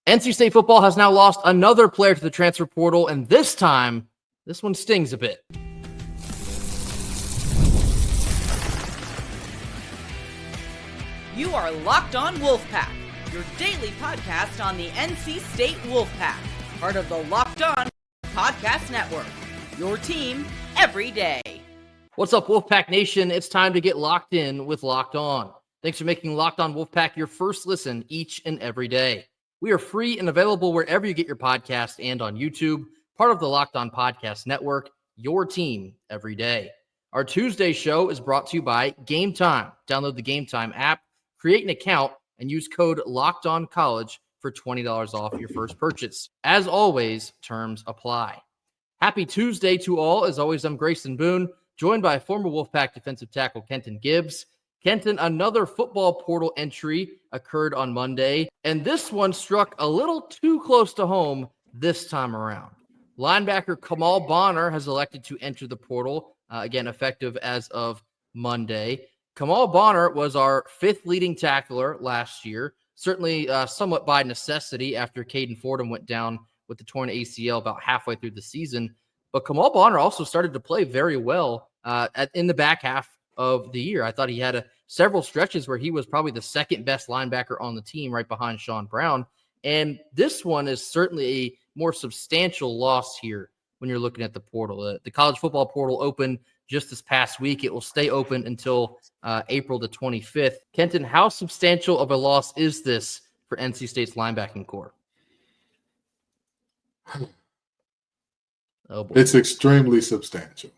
NC State football has now lost another player to the transfer portal, and this time, this one stings a bit. You are Locked On Wolfpack, your daily podcast on the NC State Wolfpack, part of the Locked On Podcast Network, your team every day. What's up, Wolfpack Nation? It's time to get locked in with Locked On. Thanks for making Locked On Wolfpack your first listen each and every day. We are free and available wherever you get your podcast and on YouTube, part of the Locked On Podcast Network, your team every day. Our Tuesday show is brought to you by Gametime. Download the Gametime app, create an account, and use code LOCKEDONCollege for $20 off your first purchase. As always, terms apply. Happy Tuesday to all. As always, I'm Grayson Boone, joined by former Wolfpack defensive tackle Kenton Gibbs. Kenton, another football portal entry occurred on Monday, and this one struck a little too close to home this time around. Linebacker Kamal Bonner has elected to enter the portal, again, effective as of Monday. Kamal Bonner was our fifth leading tackler last year, certainly somewhat by necessity after Caden Fordham went down with the torn ACL about halfway through the season. But Kamal Bonner also started to play very well in the back half of the year. I thought he had several stretches where he was probably the second best linebacker on the team right behind Sean Brown. And this one is certainly a more substantial loss here when you're looking at the portal. The college football portal opened just this past week. It will stay open until April the 25th. Kenton, how substantial of a loss is this for NC State's linebacking core? Oh boy. It's extremely substantial.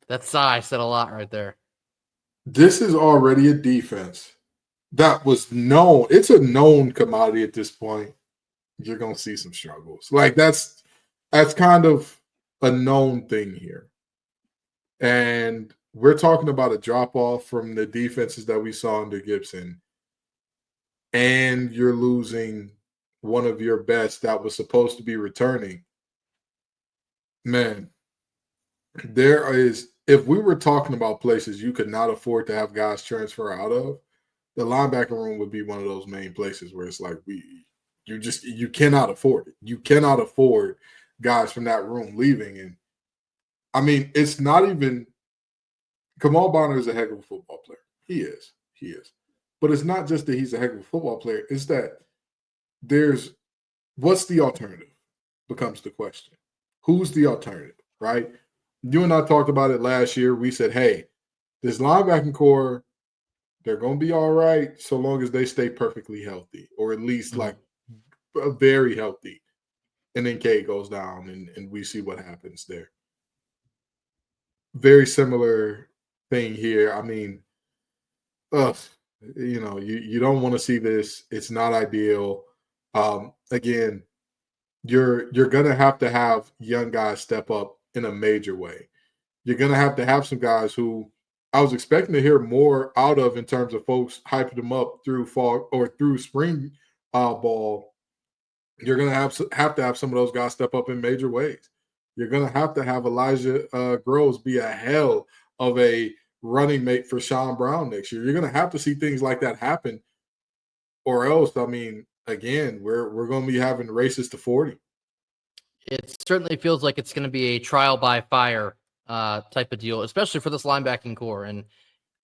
That sigh said a lot right there. This is already a defense that was known. It's a known commodity at this point. You're going to see some struggles. Like that's kind of a known thing here. And we're talking about a drop-off from the defenses that we saw under Gibson. And you're losing one of your best that was supposed to be returning. Man, if we were talking about places you could not afford to have guys transfer out of, the linebacker room would be one of those main places where it's like you cannot afford it. You cannot afford guys from that room leaving. And I mean, it's not even Kamal Bonner is a heck of a football player. He is. But it's not just that he's a heck of a football player. It's that what's the alternative becomes the question. Who's the alternative, right? You and I talked about it last year. We said, hey, this linebacking core, they're going to be all right so long as they stay perfectly healthy, or at least like very healthy. And then K goes down and we see what happens there. Very similar thing here. I mean, you don't want to see this. It's not ideal. Again, you're going to have young guys step up in a major way. You're going to have some guys who I was expecting to hear more out of in terms of folks hyping them up through fall or through spring ball. You're going to have some of those guys step up in major ways. You're going to have Elijah Groves be a hell of a running mate for Sean Brown next year. You're going to have to see things like that happen, or else, I mean, again, we're going to be having races to 40. It certainly feels like it's going to be a trial by fire type of deal, especially for this linebacking core. And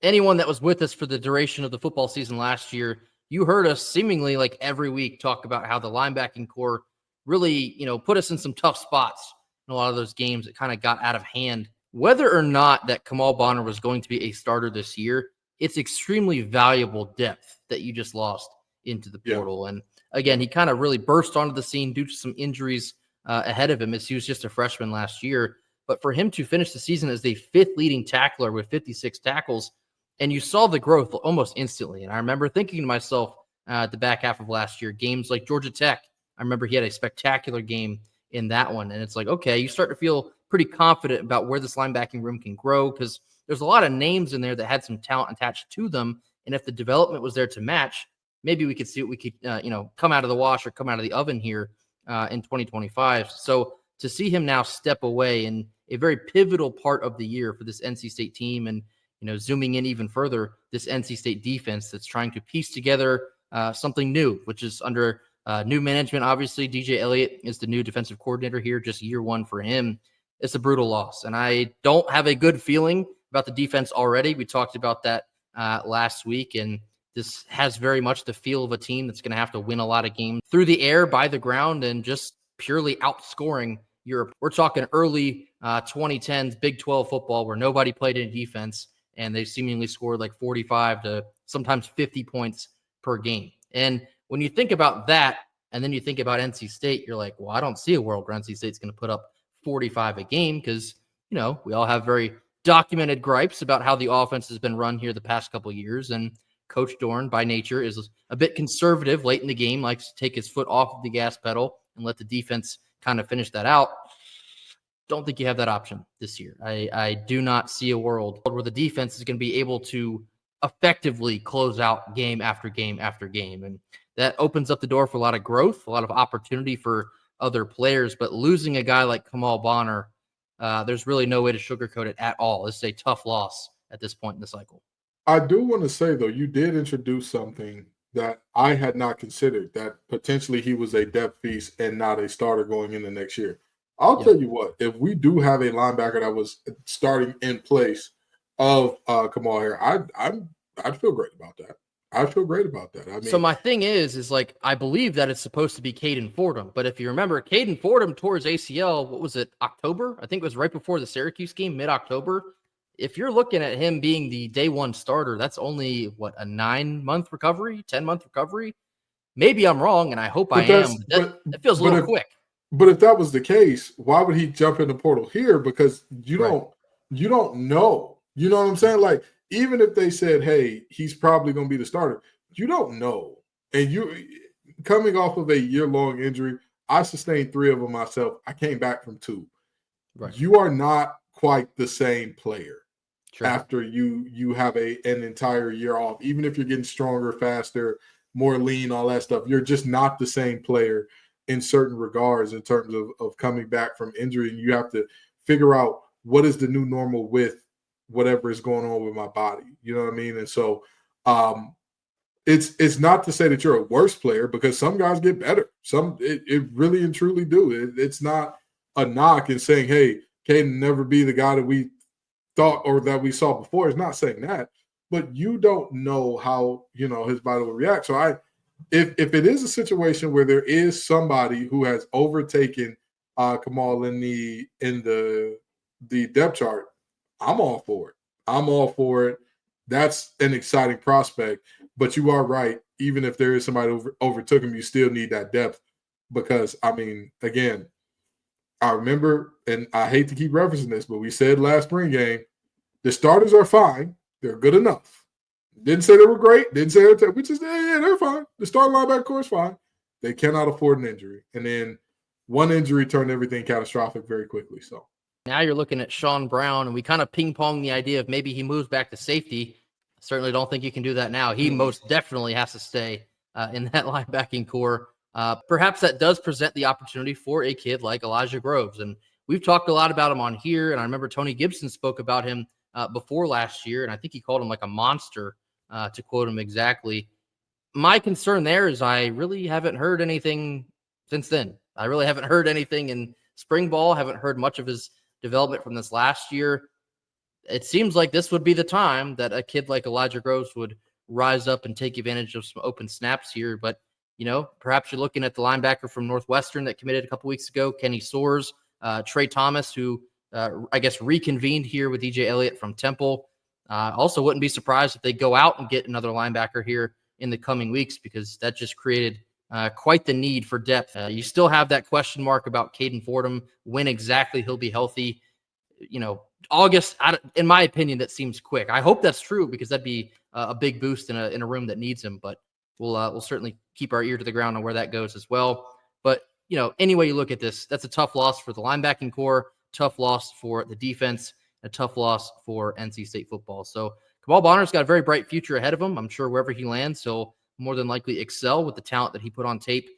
anyone that was with us for the duration of the football season last year, you heard us seemingly like every week talk about how the linebacking core really, put us in some tough spots in a lot of those games that kind of got out of hand. Whether or not that Kamal Bonner was going to be a starter this year, it's extremely valuable depth that you just lost into the portal. Yeah. And again, he kind of really burst onto the scene due to some injuries ahead of him, as he was just a freshman last year. But for him to finish the season as the fifth leading tackler with 56 tackles, and you saw the growth almost instantly. And I remember thinking to myself at the back half of last year, games like Georgia Tech, I remember he had a spectacular game in that one. And it's like, okay, you start to feel pretty confident about where this linebacking room can grow, because there's a lot of names in there that had some talent attached to them. And if the development was there to match, maybe we could see what we could, come out of the wash or come out of the oven here in 2025. So to see him now step away in a very pivotal part of the year for this NC State team, and, zooming in even further, this NC State defense that's trying to piece together something new, which is under New management, obviously. DJ Elliott is the new defensive coordinator here, just year one for him. It's a brutal loss, and I don't have a good feeling about the defense already. We talked about that last week, and this has very much the feel of a team that's going to have to win a lot of games through the air, by the ground, and just purely outscoring Europe. We're talking early 2010s Big 12 football where nobody played any defense, and they seemingly scored like 45 to sometimes 50 points per game. And when you think about that, and then you think about NC State, you're like, well, I don't see a world where NC State's going to put up 45 a game because, we all have very documented gripes about how the offense has been run here the past couple of years. And Coach Dorn, by nature, is a bit conservative late in the game, likes to take his foot off of the gas pedal and let the defense kind of finish that out. Don't think you have that option this year. I do not see a world where the defense is going to be able to effectively close out game after game after game. And that opens up the door for a lot of growth, a lot of opportunity for other players. But losing a guy like Kamal Bonner, there's really no way to sugarcoat it at all. This is a tough loss at this point in the cycle. I do want to say, though, you did introduce something that I had not considered, that potentially he was a depth piece and not a starter going into next year. I'll tell you what, if we do have a linebacker that was starting in place of Kamal here, I'd feel great about that. I feel great about that. I mean, so my thing is like, I believe that it's supposed to be Caden Fordham, but if you remember, Caden Fordham tore his ACL, what was it, October? I think it was right before the Syracuse game, mid-October. If you're looking at him being the day one starter, that's only, a 9-month recovery, 10-month recovery? Maybe I'm wrong, and I hope I am. But that feels a little quick. But if that was the case, why would he jump in the portal here? Because you don't know. You know what I'm saying? Like, even if they said, hey, he's probably going to be the starter, you don't know. And you coming off of a year-long injury, I sustained 3 of them myself. I came back from 2. Right. You are not quite the same player after you have an entire year off. Even if you're getting stronger, faster, more lean, all that stuff, you're just not the same player in certain regards in terms of coming back from injury. And you have to figure out what is the new normal with whatever is going on with my body. You know what I mean? And so it's not to say that you're a worse player, because some guys get better. It really and truly do. It's not a knock in saying, hey, Caden never be the guy that we thought or that we saw before. It's not saying that, but you don't know how, his body will react. So if it is a situation where there is somebody who has overtaken Kamal in the depth chart, I'm all for it. That's an exciting prospect. But you are right. Even if there is somebody who overtook him, you still need that depth. Because, I mean, again, I remember, and I hate to keep referencing this, but we said last spring game, the starters are fine. They're good enough. Didn't say they were great. Didn't say they're fine. The starting linebacker core is fine. They cannot afford an injury. And then one injury turned everything catastrophic very quickly. So now you're looking at Sean Brown, and we kind of ping-pong the idea of maybe he moves back to safety. I certainly don't think you can do that now. He most definitely has to stay in that linebacking core. Perhaps that does present the opportunity for a kid like Elijah Groves. And we've talked a lot about him on here, and I remember Tony Gibson spoke about him before last year, and I think he called him like a monster, to quote him exactly. My concern there is I really haven't heard anything since then. I really haven't heard anything in spring ball, haven't heard much of his development from this last year. It seems like this would be the time that a kid like Elijah Groves would rise up and take advantage of some open snaps here. But, perhaps you're looking at the linebacker from Northwestern that committed a couple weeks ago, Kenny Soares, Trey Thomas, who I guess reconvened here with DJ Elliott from Temple. Also wouldn't be surprised if they go out and get another linebacker here in the coming weeks, because that just created quite the need for depth. You still have that question mark about Caden Fordham, when exactly he'll be healthy. August, in my opinion, that seems quick. I hope that's true, because that'd be a big boost in a room that needs him. But we'll certainly keep our ear to the ground on where that goes as well. But, any way you look at this, that's a tough loss for the linebacking core, tough loss for the defense, a tough loss for NC State football. So Kamal Bonner's got a very bright future ahead of him. I'm sure wherever he lands, he'll more than likely excel with the talent that he put on tape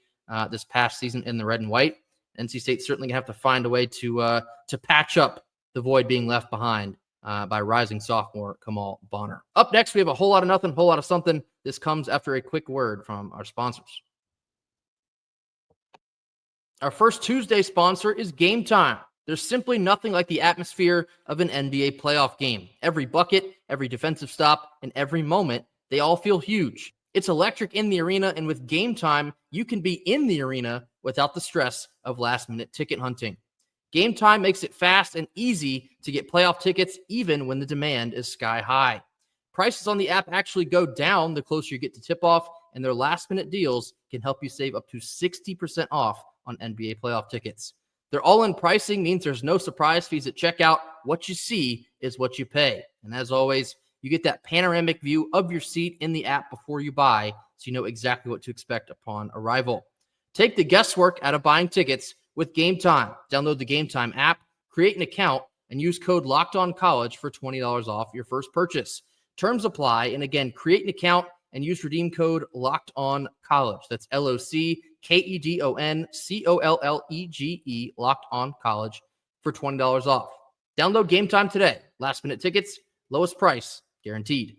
this past season in the red and white. NC State's certainly going to have to find a way to patch up the void being left behind by rising sophomore Kamal Bonner. Up next, we have a whole lot of nothing, whole lot of something. This comes after a quick word from our sponsors. Our first Tuesday sponsor is Gametime. There's simply nothing like the atmosphere of an NBA playoff game. Every bucket, every defensive stop, and every moment, they all feel huge. It's electric in the arena, and with Gametime, you can be in the arena without the stress of last-minute ticket hunting. Gametime makes it fast and easy to get playoff tickets even when the demand is sky high. Prices on the app actually go down the closer you get to tip-off, and their last-minute deals can help you save up to 60% off on NBA playoff tickets. Their all-in pricing means there's no surprise fees at checkout. What you see is what you pay. And as always, you get that panoramic view of your seat in the app before you buy, so you know exactly what to expect upon arrival. Take the guesswork out of buying tickets with Gametime. Download the Gametime app, create an account, and use code LOCKEDONCollege for $20 off your first purchase. Terms apply. And again, create an account and use redeem code LOCKEDONCollege. That's LOCKEDONCOLLEGE, Locked On College, for $20 off. Download Gametime today. Last minute tickets, lowest price guaranteed.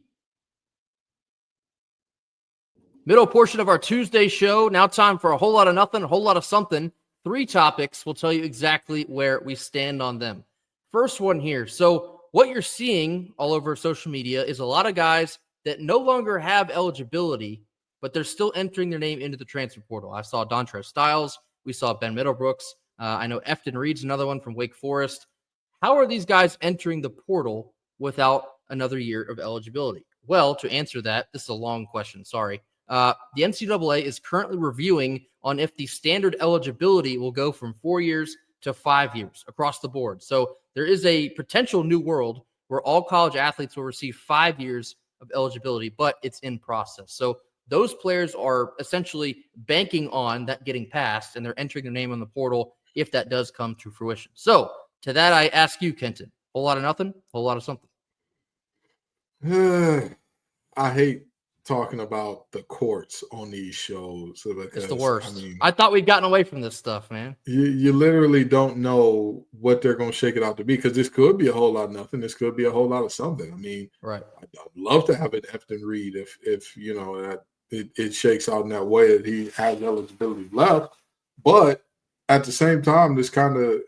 Middle portion of our Tuesday show. Now time for a whole lot of nothing, a whole lot of something. 3 topics. We'll tell you exactly where we stand on them. First one here. So what you're seeing all over social media is a lot of guys that no longer have eligibility, but they're still entering their name into the transfer portal. I saw Dontrez Styles. We saw Ben Middlebrooks. I know Efton Reed's another one from Wake Forest. How are these guys entering the portal without another year of eligibility? Well, to answer that, this is a long question. Sorry. The NCAA is currently reviewing on if the standard eligibility will go from 4 years to 5 years across the board. So there is a potential new world where all college athletes will receive 5 years of eligibility, but it's in process. So those players are essentially banking on that getting passed, and they're entering their name on the portal if that does come to fruition. So to that, I ask you, Kenton, whole lot of nothing, whole lot of something. I hate talking about the courts on these shows because It's the worst. I thought we'd gotten away from this stuff, man. You literally don't know what they're going to shake it out to be, because this could be a whole lot of nothing. This could be a whole lot of something. I mean, right. I'd love to have an Efton Reed if you know that it shakes out in that way that he has eligibility left. But at the same time, this kind of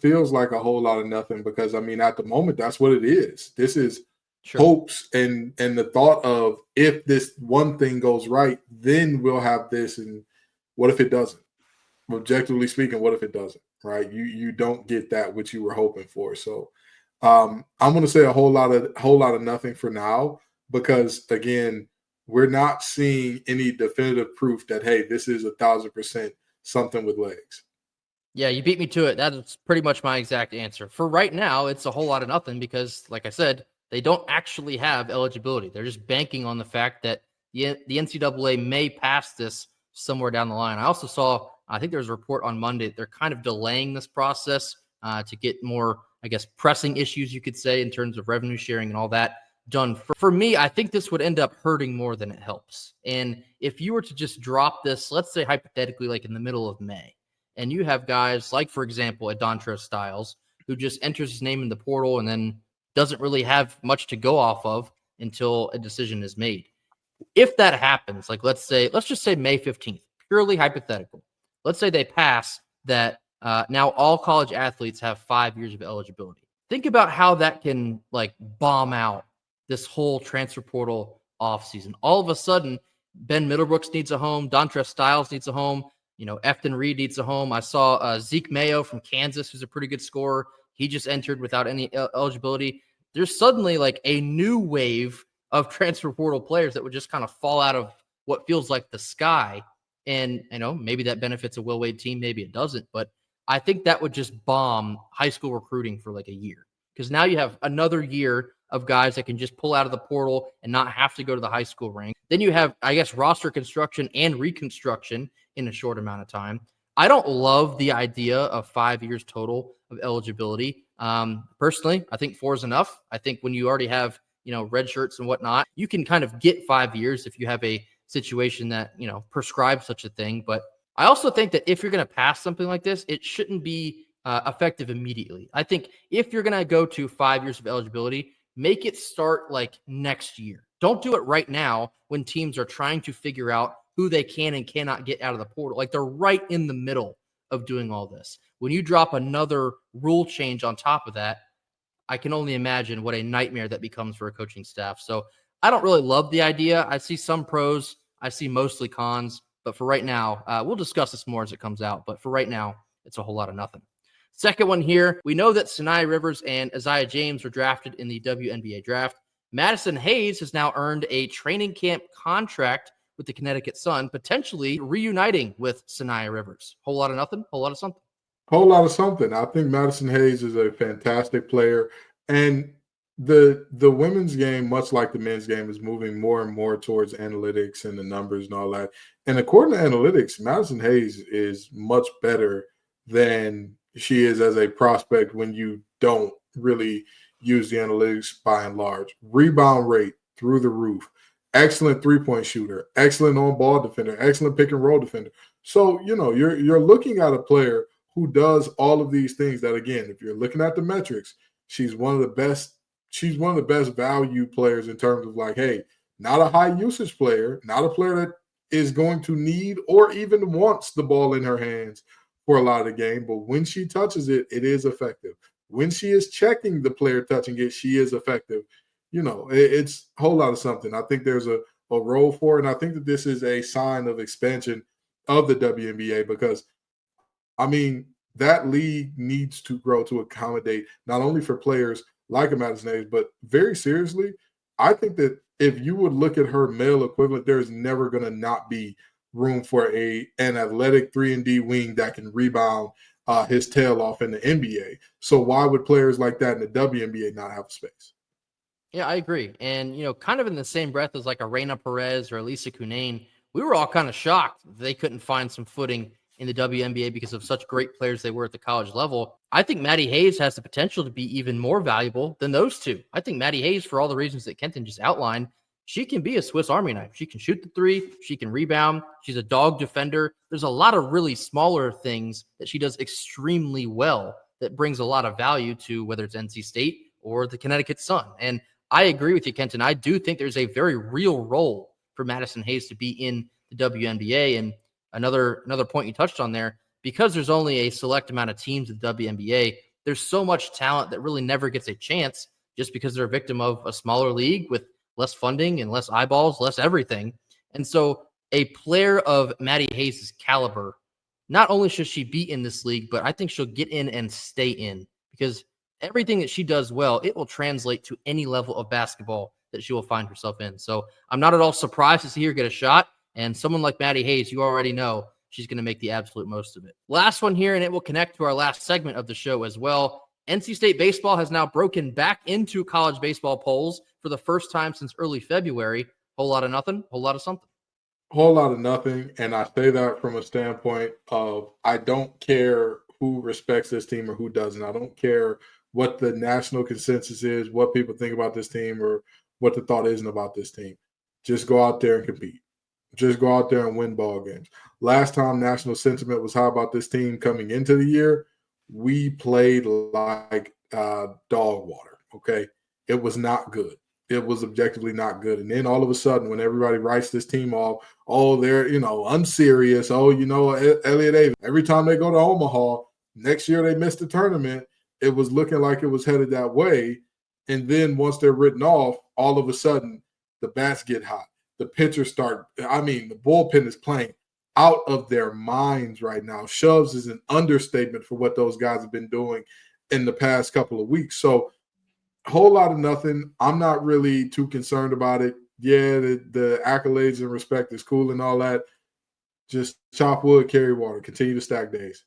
feels like a whole lot of nothing, because I mean, at the moment, that's what it is. This is hopes and the thought of, if this one thing goes right, then we'll have this. And what if it doesn't? Objectively speaking, what if it doesn't? Right? You don't get that which you were hoping for. So I'm going to say a whole lot of nothing for now, because again, we're not seeing any definitive proof that, hey, this is 1,000% something with legs. Yeah, you beat me to it. That is pretty much my exact answer. For right now, it's a whole lot of nothing because, like I said, they don't actually have eligibility. They're just banking on the fact that the NCAA may pass this somewhere down the line. I also saw, I think there was a report on Monday, they're kind of delaying this process to get more, I guess, pressing issues, you could say, in terms of revenue sharing and all that done. For me, I think this would end up hurting more than it helps. And if you were to just drop this, let's say hypothetically, like in the middle of May, and you have guys like, for example, a Dontrez Styles, who just enters his name in the portal and then doesn't really have much to go off of until a decision is made. If that happens, like let's just say May 15th, purely hypothetical. Let's say they pass that now all college athletes have 5 years of eligibility. Think about how that can like bomb out this whole transfer portal offseason. All of a sudden, Ben Middlebrooks needs a home. Dontrez Styles needs a home. You know, Efton Reed needs a home. I saw Zeke Mayo from Kansas, who's a pretty good scorer. He just entered without any eligibility. There's suddenly like a new wave of transfer portal players that would just kind of fall out of what feels like the sky. And, you know, maybe that benefits a Will Wade team. Maybe it doesn't. But I think that would just bomb high school recruiting for like a year. Because now you have another year of guys that can just pull out of the portal and not have to go to the high school rank. Then you have, I guess, roster construction and reconstruction in a short amount of time. I don't love the idea of 5 years total of eligibility. Personally, I think 4 is enough. I think when you already have, you know, red shirts and whatnot, you can kind of get 5 years if you have a situation that, you know, prescribes such a thing. But I also think that if you're going to pass something like this, it shouldn't be effective immediately. I think if you're going to go to 5 years of eligibility, make it start like next year. Don't do it right now when teams are trying to figure out who they can and cannot get out of the portal. Like, they're right in the middle of doing all this. When you drop another rule change on top of that, I can only imagine what a nightmare that becomes for a coaching staff. So I don't really love the idea. I see some pros. I see mostly cons. But for right now, we'll discuss this more as it comes out. But for right now, it's a whole lot of nothing. Second one here, we know that Sanaya Rivers and Isaiah James were drafted in the WNBA draft. Madison Hayes has now earned a training camp contract with the Connecticut Sun, potentially reuniting with Sanaya Rivers. Whole lot of nothing, whole lot of something. Whole lot of something. I think Madison Hayes is a fantastic player. And the women's game, much like the men's game, is moving more and more towards analytics and the numbers and all that. And according to analytics, Madison Hayes is much better than she is as a prospect when you don't really use the analytics by and large. Rebound rate through the roof. Excellent three-point shooter. Excellent on-ball defender. Excellent pick-and-roll defender. So, you're looking at a player who does all of these things that, again, if you're looking at the metrics, she's one of the best value players in terms of like, hey, not a high usage player, not a player that is going to need or even wants the ball in her hands for a lot of the game. But when she touches it, it is effective. When she is checking the player touching it, she is effective. It's a whole lot of something. I think there's a role for it. And I think that this is a sign of expansion of the WNBA because, that league needs to grow to accommodate not only for players like a Madison Hayes, but very seriously, I think that if you would look at her male equivalent, there's never going to not be room for an athletic 3-and-D wing that can rebound his tail off in the NBA. So why would players like that in the WNBA not have space? Yeah, I agree. And, kind of in the same breath as like a Reina Perez or Elisa Cunane, we were all kind of shocked they couldn't find some footing in the WNBA because of such great players they were at the college level. I think Maddie Hayes has the potential to be even more valuable than those two. I think Maddie Hayes, for all the reasons that Kenton just outlined, she can be a Swiss Army knife. She can shoot the three. She can rebound. She's a dog defender. There's a lot of really smaller things that she does extremely well that brings a lot of value to whether it's NC State or the Connecticut Sun. And I agree with you, Kenton. I do think there's a very real role for Madison Hayes to be in the WNBA. And another point you touched on there, because there's only a select amount of teams in the WNBA, there's so much talent that really never gets a chance just because they're a victim of a smaller league with less funding and less eyeballs, less everything. And so a player of Maddie Hayes' caliber, not only should she be in this league, but I think she'll get in and stay in because everything that she does well, it will translate to any level of basketball that she will find herself in. So I'm not at all surprised to see her get a shot. And someone like Maddie Hayes, you already know she's going to make the absolute most of it. Last one here, and it will connect to our last segment of the show as well. NC State baseball has now broken back into college baseball polls for the first time since early February. Whole lot of nothing, whole lot of something. Whole lot of nothing. And I say that from a standpoint of I don't care who respects this team or who doesn't. I don't care what the national consensus is, what people think about this team or what the thought isn't about this team. Just go out there and compete. Just go out there and win ball games. Last time national sentiment was high about this team coming into the year, we played like dog water, okay? It was not good. It was objectively not good. And then all of a sudden, when everybody writes this team off, they're, unserious. Elliot Davis. Every time they go to Omaha, next year they missed the tournament, it was looking like it was headed that way. And then once they're written off, all of a sudden, the bats get hot. The pitchers start, the bullpen is playing out of their minds right now. Shoves is an understatement for what those guys have been doing in the past couple of weeks. So a whole lot of nothing. I'm not really too concerned about it. Yeah, the accolades and respect is cool and all that. Just chop wood, carry water, continue to stack days.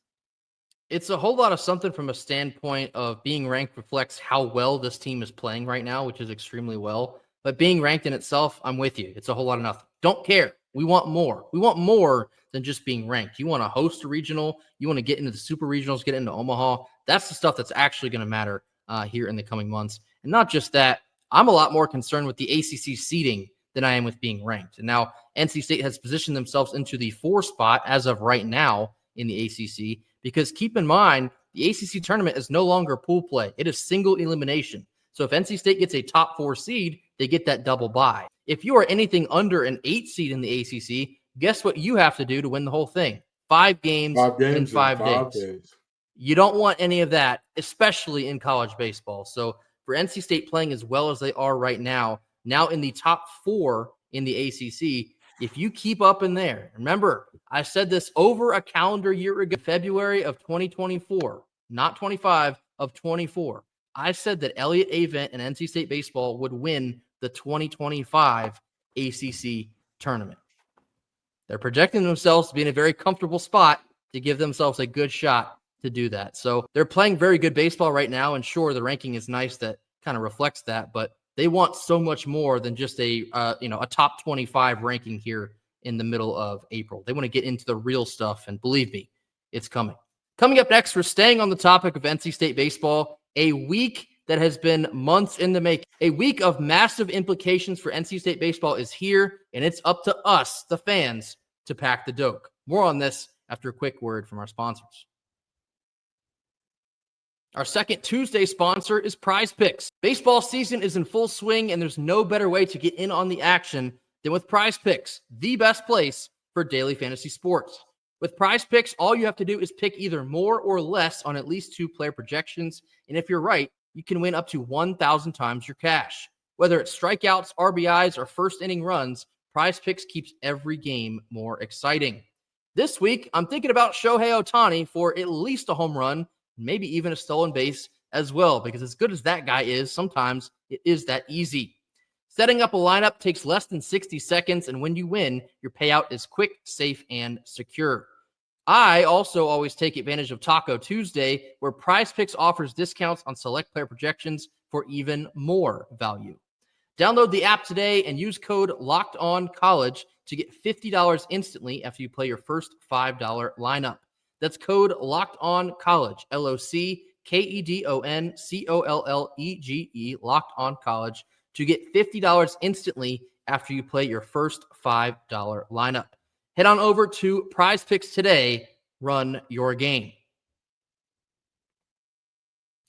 It's a whole lot of something from a standpoint of being ranked reflects how well this team is playing right now, which is extremely well. But being ranked in itself, I'm with you. It's a whole lot of nothing. Don't care. We want more. We want more than just being ranked. You want to host a regional. You want to get into the super regionals, get into Omaha. That's the stuff that's actually going to matter here in the coming months. And not just that, I'm a lot more concerned with the ACC seeding than I am with being ranked. And now NC State has positioned themselves into the 4 spot as of right now in the ACC because keep in mind, the ACC tournament is no longer pool play. It is single elimination. So if NC State gets a top 4 seed, they get that double bye. If you are anything under an 8 seed in the ACC, Guess what you have to do to win the whole thing? 5 games, in 5 days. You don't want any of that, especially in college baseball. So for NC State playing as well as they are right now in the top 4 in the ACC, if you keep up in there, remember, I said this over a calendar year ago, February of 2024, not 25, of 24. I said that Elliott Avent and NC State baseball would win the 2025 ACC tournament. They're projecting themselves to be in a very comfortable spot to give themselves a good shot to do that. So they're playing very good baseball right now. And sure, the ranking is nice that kind of reflects that, but they want so much more than just a top 25 ranking here in the middle of April. They want to get into the real stuff. And believe me, it's coming. Coming up next, we're staying on the topic of NC State baseball, a week that has been months in the making. A week of massive implications for NC State baseball is here, and it's up to us, the fans, to pack the doke. More on this after a quick word from our sponsors. Our second Tuesday sponsor is PrizePicks. Baseball season is in full swing, and there's no better way to get in on the action than with PrizePicks, the best place for daily fantasy sports. With PrizePicks, all you have to do is pick either more or less on at least 2 player projections, and if you're right, you can win up to 1,000 times your cash. Whether it's strikeouts, RBIs, or first-inning runs, PrizePicks keeps every game more exciting. This week, I'm thinking about Shohei Ohtani for at least a home run, maybe even a stolen base as well, because as good as that guy is, sometimes it is that easy. Setting up a lineup takes less than 60 seconds, and when you win, your payout is quick, safe, and secure. I also always take advantage of Taco Tuesday, where PrizePicks offers discounts on select player projections for even more value. Download the app today and use code LOCKEDONCollege to get $50 instantly after you play your first $5 lineup. That's code LOCKEDONCollege, LOCKEDONCOLLEGE, LOCKEDONCollege, to get $50 instantly after you play your first $5 lineup. Head on over to PrizePicks today. Run your game.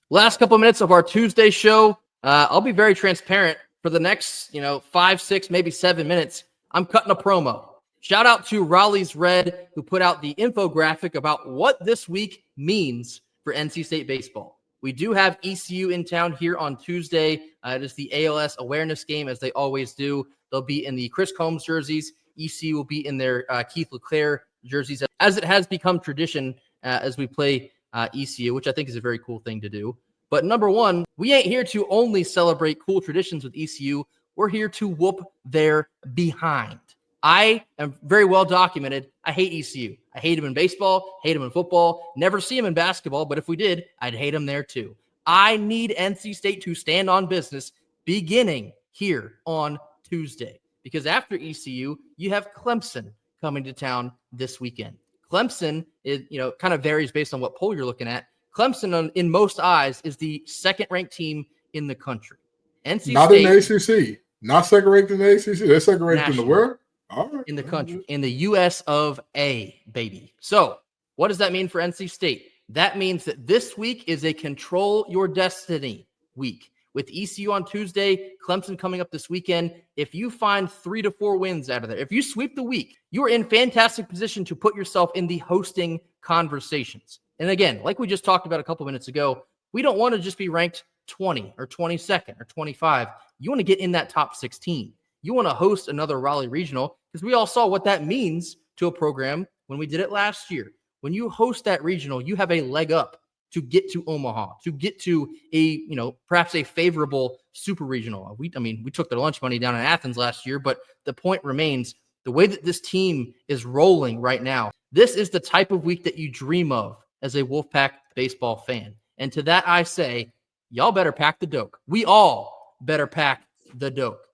Last couple minutes of our Tuesday show. I'll be very transparent. For the next, 5, 6, maybe 7 minutes, I'm cutting a promo. Shout out to Raleigh's Red, who put out the infographic about what this week means for NC State baseball. We do have ECU in town here on Tuesday. It is the ALS awareness game, as they always do. They'll be in the Chris Combs jerseys. ECU will be in their Keith LeClaire jerseys, as it has become tradition as we play ECU, which I think is a very cool thing to do. But number one, we ain't here to only celebrate cool traditions with ECU. We're here to whoop their behind. I am very well documented. I hate ECU. I hate him in baseball, hate him in football, never see him in basketball, but if we did, I'd hate him there too. I need NC State to stand on business beginning here on Tuesday, because after ECU, you have Clemson coming to town this weekend. Clemson is, kind of varies based on what poll you're looking at. Clemson, in most eyes, is the second-ranked team in the country. NC Not State, in the ACC. Not second-ranked in the ACC. They're second-ranked in the world? All right. In the country. In the U.S. of A, baby. So what does that mean for NC State? That means that this week is a control your destiny week. With ECU on Tuesday, Clemson coming up this weekend. If you find 3 to 4 wins out of there, if you sweep the week, you are in fantastic position to put yourself in the hosting conversations. And again, like we just talked about a couple minutes ago, we don't want to just be ranked 20 or 22nd or 25. You want to get in that top 16. You want to host another Raleigh Regional, because we all saw what that means to a program when we did it last year. When you host that regional, you have a leg up to get to Omaha, to get to a, perhaps a favorable super regional. We took their lunch money down in Athens last year, but the point remains, the way that this team is rolling right now, this is the type of week that you dream of as a Wolfpack baseball fan. And to that I say, y'all better pack the doke. We all better pack the doke.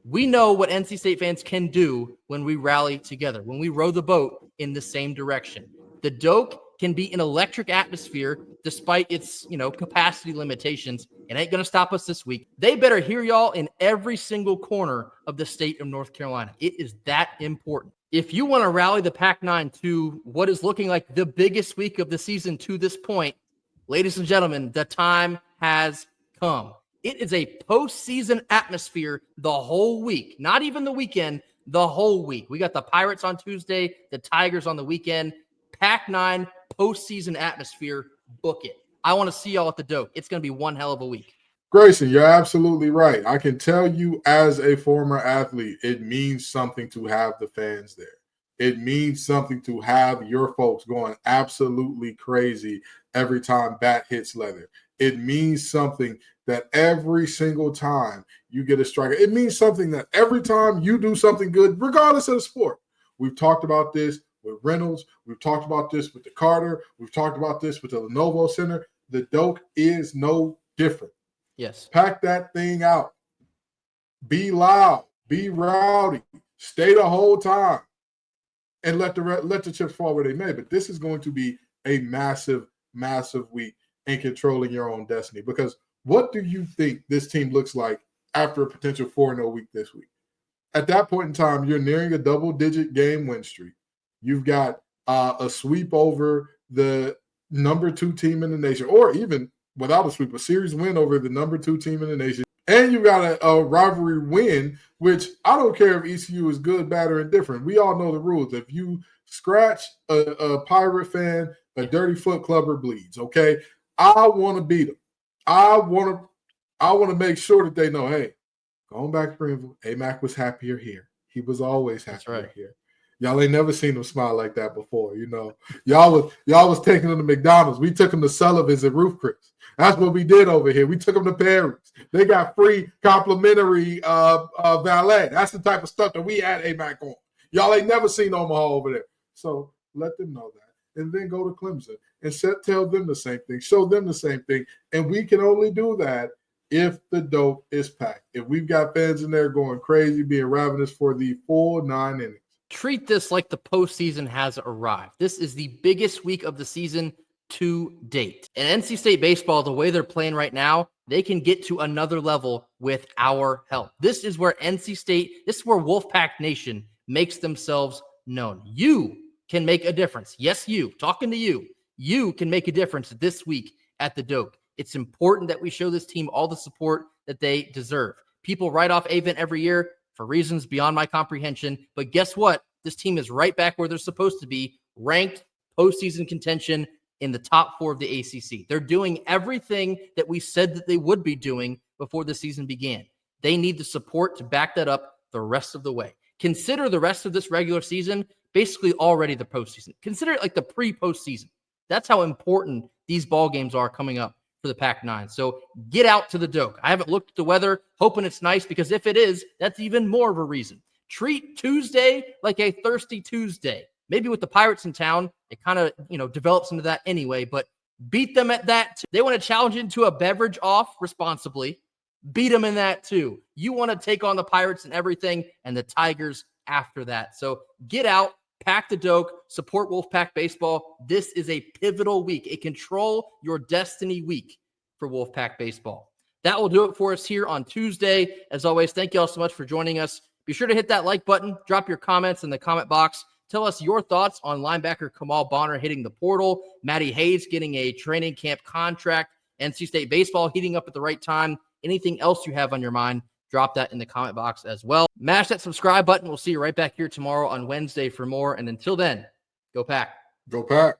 We know what NC State fans can do when we rally together, when we row the boat in the same direction. The doke can be an electric atmosphere despite its, capacity limitations. It ain't going to stop us this week. They better hear y'all in every single corner of the state of North Carolina. It is that important. If you want to rally the Pac-9 to what is looking like the biggest week of the season to this point, ladies and gentlemen, the time has come. It is a postseason atmosphere the whole week, not even the weekend, the whole week. We got the Pirates on Tuesday, the Tigers on the weekend. Pac-9 postseason atmosphere. Book it. I want to see y'all at the Doak. It's going to be one hell of a week. Grayson, you're absolutely right. I can tell you as a former athlete, it means something to have the fans there. It means something to have your folks going absolutely crazy every time bat hits leather. It means something that every single time you get a striker, it means something that every time you do something good, regardless of the sport. We've talked about this with Reynolds. We've talked about this with the Carter. We've talked about this with the Lenovo Center. The Doak is no different. Yes. Pack that thing out. Be loud. Be rowdy. Stay the whole time. And let the chips fall where they may. But this is going to be a massive, massive week in controlling your own destiny. Because what do you think this team looks like after a potential 4-0 week this week? At that point in time, you're nearing a double-digit game win streak. You've got a sweep over the number 2 team in the nation, or even without a sweep, a series win over the number 2 team in the nation. And you got a rivalry win, which I don't care if ECU is good, bad, or indifferent. We all know the rules. If you scratch a Pirate fan, a dirty foot clubber bleeds, okay? I want to beat them. I want to make sure that they know, hey, going back to Greenville, AMAC was happier here. He was always happier here. Y'all ain't never seen him smile like that before, you know. Y'all was taking him to McDonald's. We took him to Sullivan's and Roof Chris. That's what we did over here. We took him to Perry's. They got free complimentary valet. That's the type of stuff that we had AMAC on. Y'all ain't never seen Omaha over there. So let them know that. And then go to Clemson and tell them the same thing. Show them the same thing. And we can only do that if the Doak is packed. If we've got fans in there going crazy, being ravenous for the full 9 innings. Treat this like the postseason has arrived. This is the biggest week of the season to date. And NC State baseball, the way they're playing right now, they can get to another level with our help. This is where NC State, this is where Wolfpack Nation makes themselves known. You can make a difference. Yes, you, talking to you. You can make a difference this week at the Doak. It's important that we show this team all the support that they deserve. People write off Avent every year for reasons beyond my comprehension. But guess what? This team is right back where they're supposed to be, ranked postseason contention in the top 4 of the ACC. They're doing everything that we said that they would be doing before the season began. They need the support to back that up the rest of the way. Consider the rest of this regular season basically already the postseason. Consider it like the pre-postseason. That's how important these ball games are coming up for the Pac-9. So get out to the Doak. I haven't looked at the weather, hoping it's nice, because if it is, that's even more of a reason. Treat Tuesday like a thirsty Tuesday. Maybe with the Pirates in town, it kind of, develops into that anyway, but beat them at that too. They want to challenge into a beverage off responsibly. Beat them in that too. You want to take on the Pirates and everything, and the Tigers after that. So get out, pack the Doak, support Wolfpack baseball. This is a pivotal week, a control your destiny week for Wolfpack baseball. That will do it for us here on Tuesday. As always, thank you all so much for joining us. Be sure to hit that like button, drop your comments in the comment box. Tell us your thoughts on linebacker Kamal Bonner hitting the portal, Matty Hayes getting a training camp contract, NC State baseball heating up at the right time. Anything else you have on your mind, drop that in the comment box as well. Mash that subscribe button. We'll see you right back here tomorrow on Wednesday for more. And until then, go Pack. Go Pack.